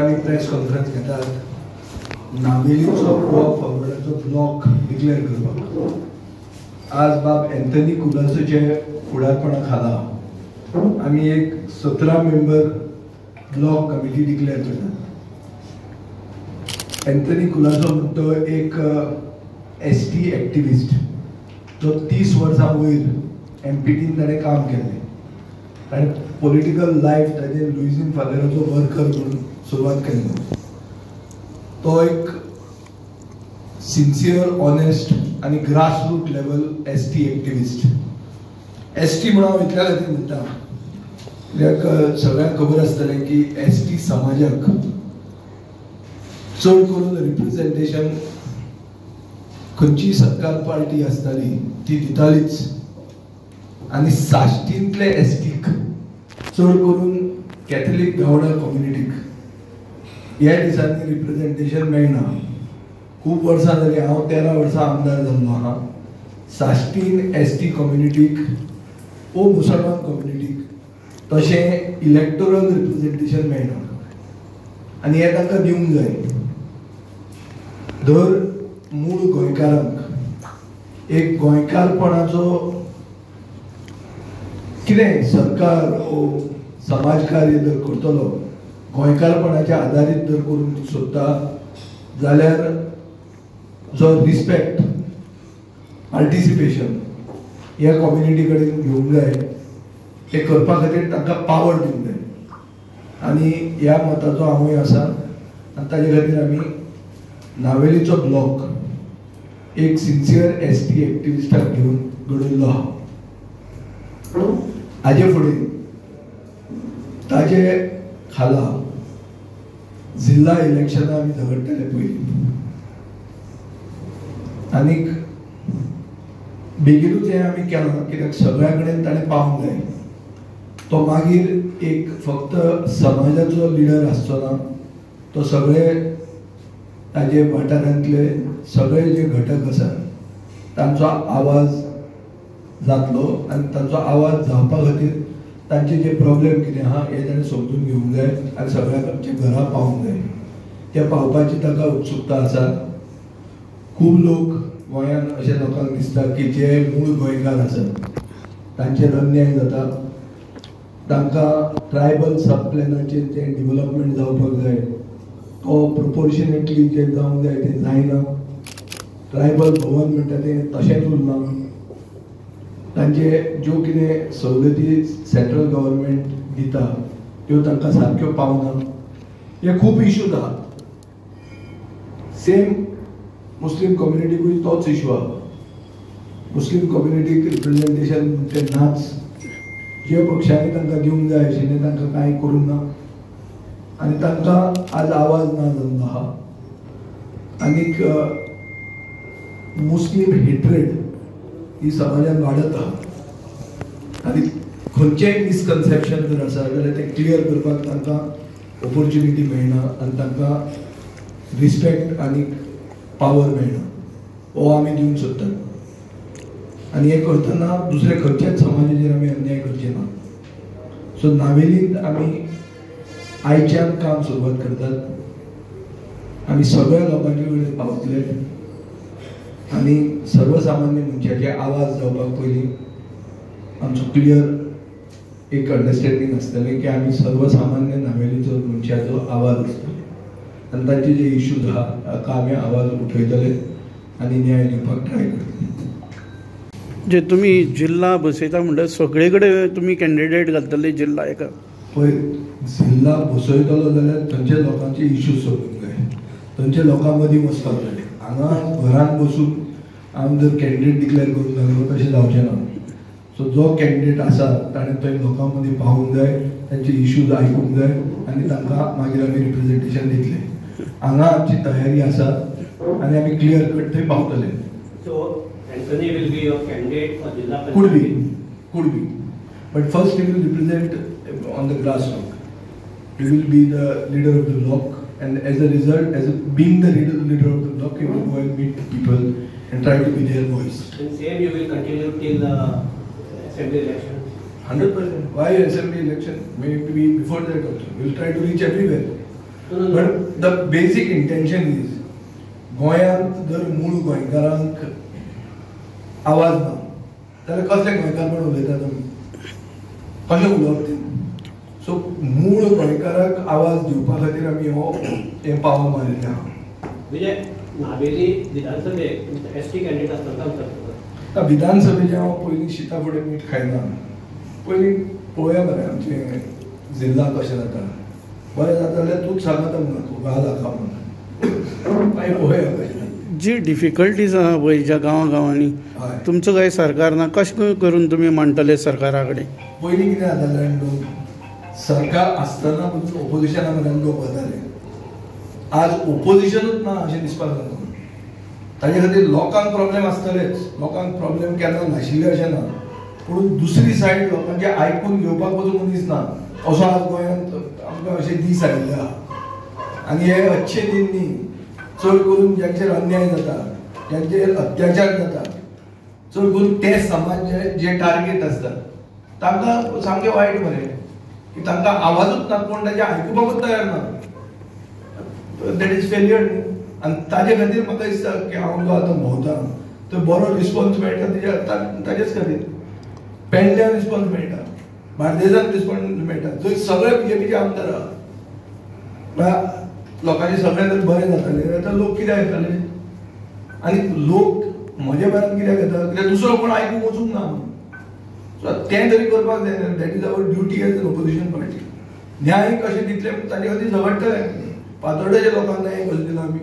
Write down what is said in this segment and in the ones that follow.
आम्ही press conference घेतात नावेलीचो Goa फॉरवर्डाचो block declare करपाक आज बाब एंथनी कुलासोचे फुडारपणा खाला आम्ही एक 17 मेंबर ब्लॉक कमिटी डिक्लेअर करतात. एंथनी कुलासो तो एक ST एक्टिविस्ट जो 30 वर्सां वयर MPTन ताणें काम केलें आणि पॉलिटिकल लायफ ताजे लुईझिन फालेराचो वर्कर म्हणून सुरवात केली. तो एक सिन्सियर ऑनेस्ट आणि grassroot level ST activist. ST म्हणून हांव इतल्या खातीर म्हणटा कित्याक सगळ्यांक खबर आसतलें की ST समाजाक चड करून रिप्रेझेंटेशन खंयची सरकार पार्टी आसताली ती दितालीच आणि साश्टींतले STक चड करून कॅथलीक गावडा कम्युनिटीक ह्या दिसांनी रिप्रेझेंटेशन मेळना. खूब वर्सां जाली हांव 13 वर्सां आमदार जाल्लो आहा. साश्टीन ST कम्युनिटीक वो मुसलमान कम्युनिटीक तशें इलेक्टोरल रिप्रेझेंटेशन मेळना आनी हें तांकां दिवंक जाय. दर मूळ गोंयकारांक एक गोंयकारपणाचो कितें सरकार वो समाजकार्य जर करतलो गोंयकारपणाच्या आधारीत जर करून सोदता जाल्यार जो रिस्पेक्ट पार्टिसिपेशन ह्या कम्युनिटी कडेन घेवंक जाय. ते करपा खातीर तांकां पावर दिवंक जाय आनी ह्या मताचो हांवूय आसा आनी ताजे खातीर आमी नावेलीचो ब्लॉक एक सिन्सियर ST एक्टिविस्टाक घेवन घडयल्लो आहा. हाजे फुडें ताजे खाला जिल्हा इलेक्शनां आमी झगडटले पयलीं आनीक बेगीनूच हें आमी केलां कित्याक सगळ्या कडेन ताणें पावंक जाय. तो मागीर एक फक्त समाजाचो लिडर आसचो ना, तो सगळे ताजे वाठारांतले सगळे जे घटक आसात तांचो आवाज जातलो आनी तांचो आवाज जावपा खातीर तांचे जे प्रॉब्लेम कितें आहा हे ताणें समजून घेवंक जाय आनी सगळ्यांच्या घरा पावंक जाय. त्या पावपाची ताका उत्सुकता आसा. खूब लोक गोंयांत अशे लोकांक दिसता की जे मूळ गोंयकार आसात तांचेर अन्याय जाता. तांकां ट्रायबल सब प्लॅनाचेर जें डिवेलपमेंट जावपाक जाय तो प्रोपोर्शनेटली जें जावंक जाय तें जायना. ट्रायबल भवन म्हणटा तें तशेंच उरना. तांचे ज्यो कितें सवलती सेंट्रल गव्हर्मेंट दिता त्यो तांकां सारक्यो पावना. हे खूब इश्यूज आहा. सेम मुस्लीम कम्युनिटीकूय तोच इश्यू आहा. मुस्लीम कम्युनिटीक रिप्रेझेंटेशन ते नाच जे पक्षांनी तांकां दिवंक जाय आशिल्लें तांकां कांय करूंक ना आनी तांकां आज आवाज ना जाल्लो आहा. आनीक मुस्लीम हेट्रेड ही समाजान वाडत आहा आनी खंयचेंय मिसकन्सेप्शन जर आसा जाल्यार तें क्लियर करपाक तांकां ऑपॉर्च्युनिटी मेळना आनी तांकां रिस्पेक्ट आनी पावर मेळना. हो आमी दिवंक सोदतात आनी हें करतना दुसरे खंयच्याच समाजाचेर आमी अन्याय करचे ना. सो नावेलींत आमी आयच्यान काम सुरवात करतात. आमी सगळ्या लोकांचे कडेन पावतले आनी सर्वसामान्य मनशाचे आवाज जावपाक पयलीं आमचो क्लियर एक अंडरस्टँडींग आसतलें की आमी सर्वसामान्य नावेलीचो मनशाचो आवाज आसतलो आनी तांचे जे इश्यूज आहा ताका आमी आवाज उठयतले आनी न्याय दिवपाक ट्राय करतले. जे तुम्ही जिल्हा बसयता म्हणटा सगळे कडेन तुमी कॅन्डिडेट घालतले जिल्हा एका पळय जिल्हा बसयतलो जाल्यार थंयच्या लोकांचे इश्यूज सोडूंक जाय. थंयच्या लोकां मदीं वचपाक जाय. हांगा घरान बसून हांव जर कॅन्डिडेट डिक्लेअर करूंक लागलो तशें जावचें ना. सो जो कॅन्डिडेट आसा ताणें थंय लोकां मदीं पावूंक जाय, तांचे इश्यूज आयकूंक जाय आनी तांकां मागीर आमी रिप्रेझेंटेशन दितले. हांगा आमची तयारी आसा आनी आमी क्लियर कट थंय पावतले. So Anthony will be your candidate for Jilla Panchayat. Could be. But first he will represent on the grassroots. He will be the leader of the block, and as a result, being the leader of the block, he will go and meet people and try to be their voice. And same you will continue till the assembly election. 100%. Why assembly election? Maybe before that also. We will try to reach everywhere. But the basic intention is गोंयांत जर मूळ गोंयकारांक आवाज ना जाल्यार कसले गोंयकारपण उलयता तुमी कशें उलोवप ते सो मूळ गोंयकाराक आवाज दिवपा खातीर आमी हो हें पावल मारिल्लें आहा म्हणजे नावेली विधानसभेक एसटी कॅन्डिडेट आसतना काम करता विधानसभेचे हांव पयलीं शिता फुडें मीठ खायना पयलीं पळोवया मरे आमचें जिल्ला कशें जाता बरें जाता जाल्यार तूंच सांगता म्हणून तूं घाल हाका म्हणून मागीर पळोवया कशें जाता जी डिफिकल्टीज आहा पळय ज्या गांवांनी हय तुमचो कांय सरकार ना कशें करून तुमी मांडटले सरकारा कडेन पयलीं कितें जातालें लोक सरकार आसतना ओपोजिशना कडल्यान लोक वताले आज ओपोजिशनूच ना अशें दिसपाक लागलें ताजे खातीर लोकांक प्रॉब्लेम आसतलेच लोकांक प्रॉब्लेम केन्ना नाशिल्ले अशें ना पूण दुसरी सायड लोकांचे आयकून घेवपाक पसून मनीस ना असो आज गोंयांत आमकां अशे दीस आयिल्ले आहा आनी हे अच्छे दीन न्ही चड करून ज्यांचेर अन्याय जाता ज्यांचेर अत्याचार जाता चड करून ते समाज जे टार्गेट आसतात तांकां सामकें वायट मरे की तांकां आवाजूच ना कोण ताचें आयकुपाकूच तयार ना दॅट इज फेल्युअर न्ही आनी ताजे खातीर म्हाका दिसता की हांव जो आतां भोंवता तो बरो रिस्पॉन्स मेळटा ताजेच खातीर पेडण्यां रिस्पॉन्स मेळटा बार्देजान रिस्पॉन्स मेळटा जंय सगळे बीजेपीचे आमदार आहा लोकांचे सगळें जर बरें जातालें जाल्यार लोक कित्याक येताले आनी लोक म्हजे बऱ्यान कित्याक येता कित्याक दुसरो कोण आयकूंक वचूंक ना म्हणून सो तें तरी करपाक जाय that is our duty as an opposition party न्याय कशें दितले ताचे खातीर झगडटले पातोड्याच्या लोकांक न्याय कसो दिलो आमी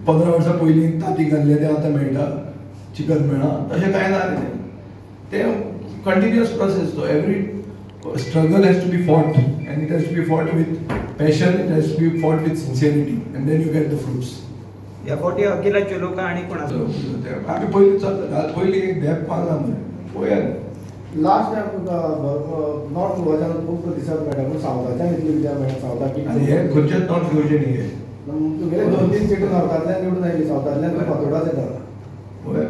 15 वर्सां पयलीं तांती घाल्ले ते आतां मेळटा चिकन मेळना तशें कांय ना रे ते कंटिन्युअस प्रोसेस तो every struggle has to be fought and it has to be fought with passion, it has to be fought with sincerity and then you get the fruits. या फावटी अखिलाचे लोक आणि कोण असो आमी पयलीं चलता पयलीं एक देप पावला मरे पळया लास्ट टाइम नॉर्थ गोवाच्यान खूब दिसत मेळटा पूण सावथाच्यान इतली कित्याक मेळटा सावथाक आनी हे खंयचेच नॉट गोंयचे न्ही हे तुगेले 2-3 सीट नॉर्थांतल्यान निवडून आयली सावथांतल्यान फातोर्डाच येता पळया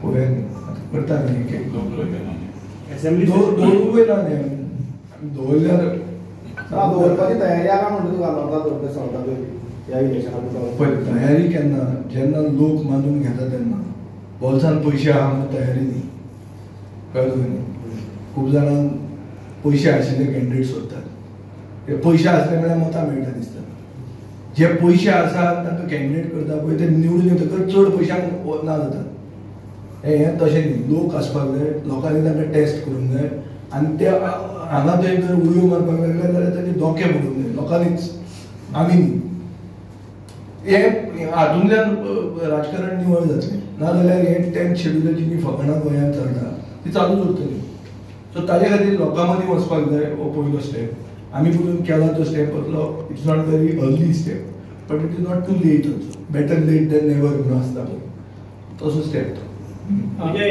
पळया करता न्ही असेंब्ली दवरूंक वयना न्ही आमी दवरल्यार दवरपाची तयारी आहा म्हणटा तुका नॉर्थाक दवरता सावथाक ह्या इलेक्शनाक पळय तयारी केन्ना जेन्ना लोक मानून घेता तेन्ना बोल्सान पयशे आहा म्हणून तयारी न्ही कळ्ळें तुका न्ही खूब जाणांक पयशे आशिल्ले कॅन्डिडेट सोदतात ते पयशे आसले म्हळ्यार मतां मेळटा दिसता जे पयशे आसात तांकां कॅन्डिडेट करता पळय ते निवडून येतकच चड पयशांक ना जातात हें तशें न्ही लोक आसपाक जाय लोकांनी तांकां टेस्ट करूंक जाय आनी ते हांगा थंय जर उडयो मारपाक लागले जाल्यार ताचे धोके पडूंक जाय लोकांनीच आमी न्ही हे हातूंतल्यान राजकारण निवळ जातलें नाजाल्यार हे 10th शेड्युलाची जी फकाणां गोंयांत चलता ती चालूच उरतली सो ताजे खातीर लोकां मदीं वचपाक जाय हो पयलो स्टेप आमी पळोवन केला तो स्टेप असलो it's not very early step but it is not too late also better late than never म्हणून आसता पळय तसो स्टेप तो म्हणजे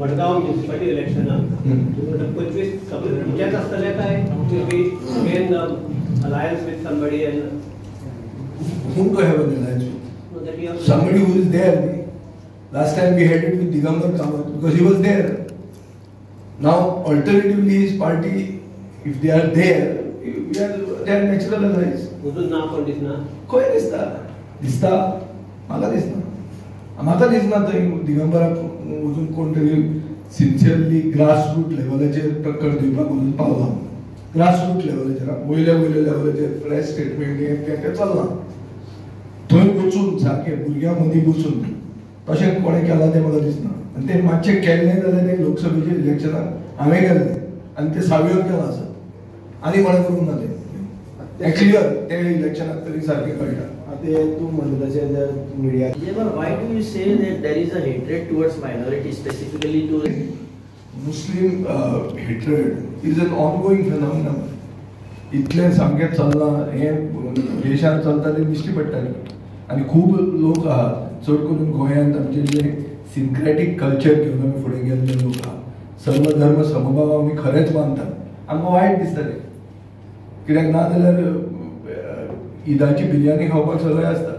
मडगांव म्युनिसिपालिटी इलेक्शनाक 25 तुमचेच आसतले काय again alliance with somebody end whom to have an alliance with? Somebody who is there. Last time we had it with Digambar Kamath because he was there. Now, alternatively, his party, if they are there, they are natural allies. उजून ना कोण दिसना खंय दिसता दिसता म्हाका दिसना म्हाका दिसना थंय दिगंबराक वचून कोण तरी सिन्सियरली ग्रासरूट लेवलाचेर टक्कर दिवपाक वचून पावला ग्रासरूट लेवलाचेर वयल्या लेवलाचेर प्रेस स्टेटमेंट हें चलना थंय वचून सारकें भुरग्यां मदीं बसून तशें कोणें केलां तें म्हाका दिसना आनी तें मातशें केल्लें जाल्यार तें लोकसभेच्या इलेक्शनाक हांवें केल्लें आनी तें सावयन केलां आसा आनी कोणें करूंक ना तें क्लियर तें इलेक्शनाक तरी सारकें कळटा ते तूं म्हणटा तशें जर media Why do you say that there is a hatred towards minorities, specifically to Muslim hatred is an ongoing phenomenon. इतलें सामकें चल्लां हें देशांत चलता तें दिश्टी पडटालें आनी खूब लोक आहात चड करून गोंयांत आमचें जें सिन्क्रॅटीक कल्चर घेवन आमी फुडें गेल्ले लोक आहात सर्व धर्म समभाव आमी खरेंच मानतात आमकां वायट दिसतलें कित्याक ना जाल्यार ईदाची बिरयानी खावपाक सगळे आसता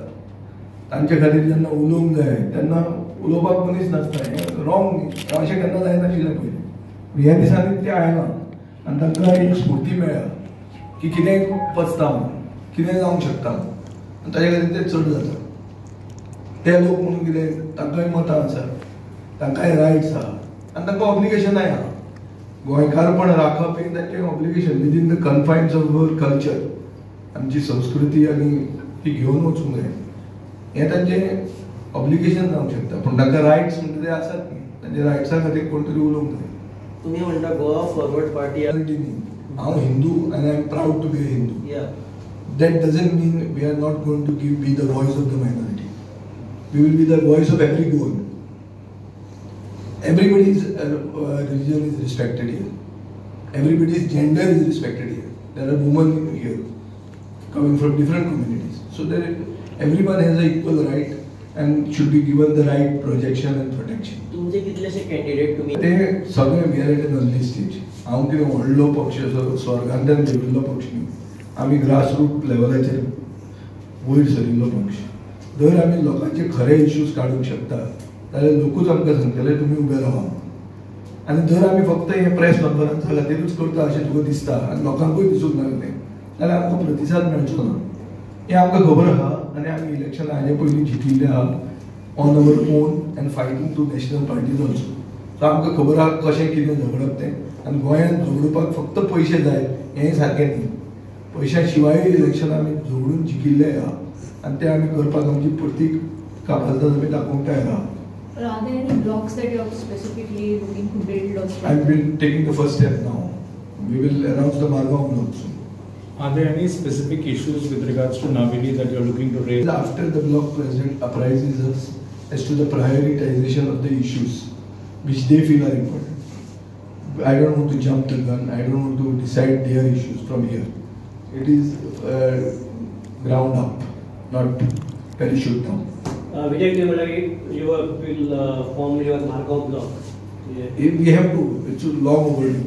तांचे खातीर जेन्ना उलोवंक जाय तेन्ना उलोवपाक मनीस नासता हें रॉंग न्ही अशें केन्ना जायनाशिल्लें पयलीं ह्या दिसांनी तें आयलां आनी तांकां एक स्फूर्ती मेळ्ळा की कितें पचता म्हणून कितें जावंक शकता आनी ताचे खातीर तें चड जाता. ते लोक म्हणून कितें तांकांय मतां आसा, तांकांय रायट्स आहा आनी तांकां ऑब्लिगेशनाय आहा. गोंयकारपण राखप हें तांचें obligation within the confines of our culture. आमची संस्कृती आनी ती घेवन वचूंक जाय हें तांचें ऑब्लिगेशन जावंक शकता. पूण तांकां रायट्स म्हणटा ते आसात न्ही, तांच्या रायट्सा खातीर कोण तरी उलोवंक जाय. तुम्ही म्हणटा गोवा फॉरवर्ड पार्टी हांव हिंदू आनी I am proud to be a Hindu. या That doesn't mean we are not going to be the voice of the minority. We will be the voice of everyone. Everybody's religion is respected here. Everybody's gender is respected here. There are women here coming from different communities. So everyone has an equal right and should be given the right projection and protection. तुमचे कितलेशे candidate तुम्ही ते सगळे we are at an early stage. हांव कितें व्हडलो पक्ष स्वर्गांतल्यान देविल्लो पक्ष न्ही. आमी ग्रासरूट लेवलाचेर वयर सरिल्लो पक्ष. जर आमी लोकांचे खरे इश्यूज काडूंक शकता जाल्यार लोकूच आमकां सांगतले तुमी उबे रावा. आनी जर आमी फक्त हे प्रेस कॉन्फरन्सा खातीरूच करता अशें तुका दिसता आनी लोकांकूय दिसूंक लागलें जाल्यार आमकां प्रतिसाद मेळचो ना. हें आमकां खबर आहा आनी आमी इलेक्शनां हाजे पयलीं जिखिल्ले आहा on our own end fighting to national parties also. So आमकां खबर आहा कशें कितें झगडप तें. आनी गोंयांत झगडपाक फक्त पयशे जाय हें सारकें न्ही. पैशा शिवाय इलेक्शनां आमी झगडून जिखिल्ले आहा आनी ते आमी करपाक आमची प्रत्येक कापालदाद आमी दाखोवंक तयार आहा. Are there any blocks that you're specifically looking to build or I've been taking the first step now. We will announce the Margao block soon. Are there any specific issues with regards to Naveli that you're looking to raise? After the block president apprises us as to the prioritization of the issues which they feel are important. I don't want to jump the gun. I don't want to decide their issues from here. It is ground up, not parachute down. Vijay, you will form your Margao block. Yeah. We have to. It's long overdue.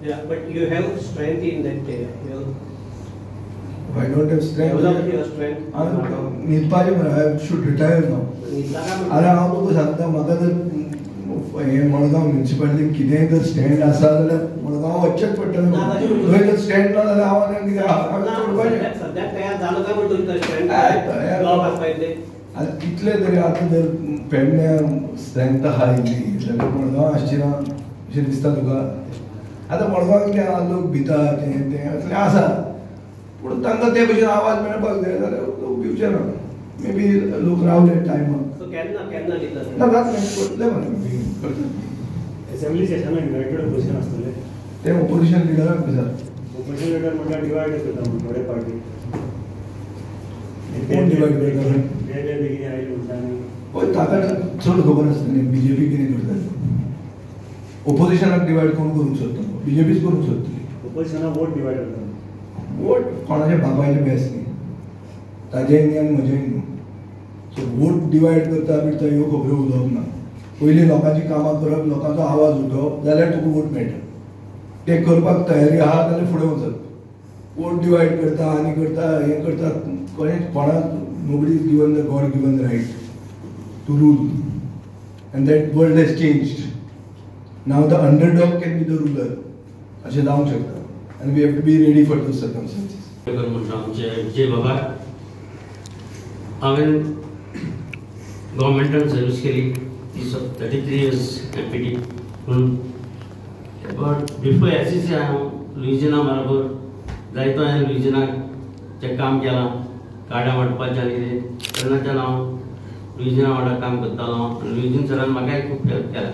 Yeah, but you have strength in that area. If I don't have strength, Develop your strength. न्हिदपाचें मरे. I should retire now. आरे हांव तुका सांगता म्हाका जर हे मडगांव म्युनिसिपालिटीन कितेंय जर stand आसा जाल्यार मडगांव वचचेंच पडटलें. थंय जर स्टँड ना जाल्यार हांव आनी कितें सोडपाचें. सद्याक तयार जालो काय म्हणून तुमचो स्टँड तयार ब्लॉक आसपाक आतां कितले तरी आतां जर पेडण्या स्ट्रेंथ आहा इल्ली जाल्यार मडगांव आसची ना अशें दिसता तुका. आतां मडगांव कितें आहा लोक भितात तें असलें आसा पूण तांकां ते भशेन आवाज मेळपाक जाय जाल्यार लोक भिवचे ना. मे बी लोक रावले टायमाक. सो केन्ना दिता ना जातलें करतले मरे करतले. असेंब्ली सेशनाक इन्वायटेड ऑपोजिशन आसतले. ते ऑपोजिशन लिडराक विचार. ऑपोजिशन लिडर म्हटल्यार डिवायड करता थोडे पार्टी. कोण डिवायड करता? ते बेगीन आयले म्हणटा आनी पळय ताका चड खबर आसता न्ही बीजेपी कितें करता. ऑपोजिशनाक डिवायड कोण करूंक सोदता? बीजेपीच करूंक सोदतली. ऑपोजिशनाक वोट डिवायड करता. वोट कोणाच्या बापायचें बेस न्ही, ताजेय न्ही आनी म्हजेंय न्ही. सो वोट डिवायड करता बिडटा ह्यो खबऱ्यो उलोवप ना. पयलीं लोकांची कामां करप, लोकांचो आवाज उठोवप जाल्यार तुका वोट मेळटा. ते करपाक तयारी आहा जाल्यार फुडें वचप. वोट डिवायड करता आनी करता हें करता कोणाक nobody is given the god given right to rule and that world has changed. Now the underdog can be the ruler अशें जावंक शकता. And we have to be ready for those circumstances. आमचे विजय बाबा हांवें गव्हर्मेंटान सर्वीस केली 33 years MPD म्हणून. But before ACC हांव Louisiana बरोबर जायतो हांवें लुइजियानाचें काम केलां गाड्या वांटपाचें आनी कितें. तेन्नाच्यान हांव लुइजियाना वांगडा काम करतालो आनी लुइजियन सरान म्हाकाय खूब हेल्प केला.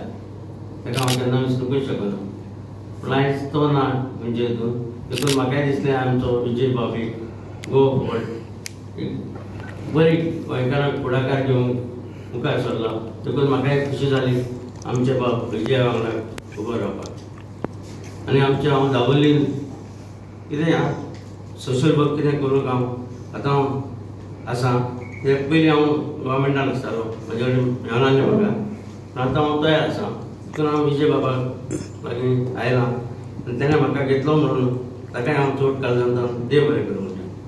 ताका हांव केन्ना विसरूंकूच शकना. लायफ तो ना म्हणजे हितून देखून म्हाकाय दिसलें आमचो विजय बाबी गो फॉरवर्ड बरी गोंयकारांक फुडाकार घेवन मुखार सरला. देखून म्हाकाय खुशी जाली आमचे बाब विजया वांगडा उबो रावपाक. आनी आमचे हांव दाबोलीन कितें सोशल वर्क कितें करूंक हांव आतां हांव आसा. ते पयलीं हांव गव्हर्मेंटान आसतालो म्हाजे कडेन मेळनासलें म्हाका. पूण आतां हांव तयार आसा. देखून हांव विजय बाबाक लागीं आयलां आनी तेणें म्हाका घेतलो म्हणून ताकाय हांव चड काळजांत देव बरें करूं.